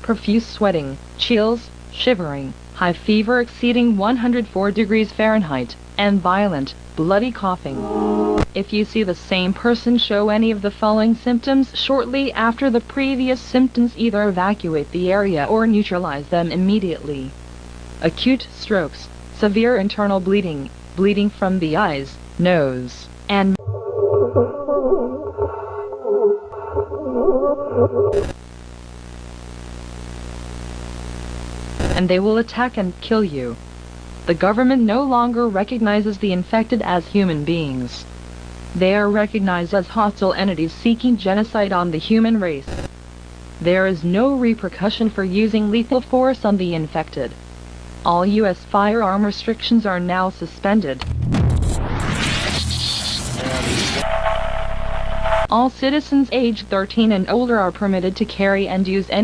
profuse sweating, chills, shivering, high fever exceeding 104 degrees Fahrenheit, and violent, bloody coughing. If you see the same person show any of the following symptoms shortly after the previous symptoms, either evacuate the area or neutralize them immediately. Acute strokes, severe internal bleeding, bleeding from the eyes, nose, and they will attack and kill you. The government no longer recognizes the infected as human beings. They are recognized as hostile entities seeking genocide on the human race. There is no repercussion for using lethal force on the infected. All U.S. firearm restrictions are now suspended. All citizens aged 13 and older are permitted to carry and use any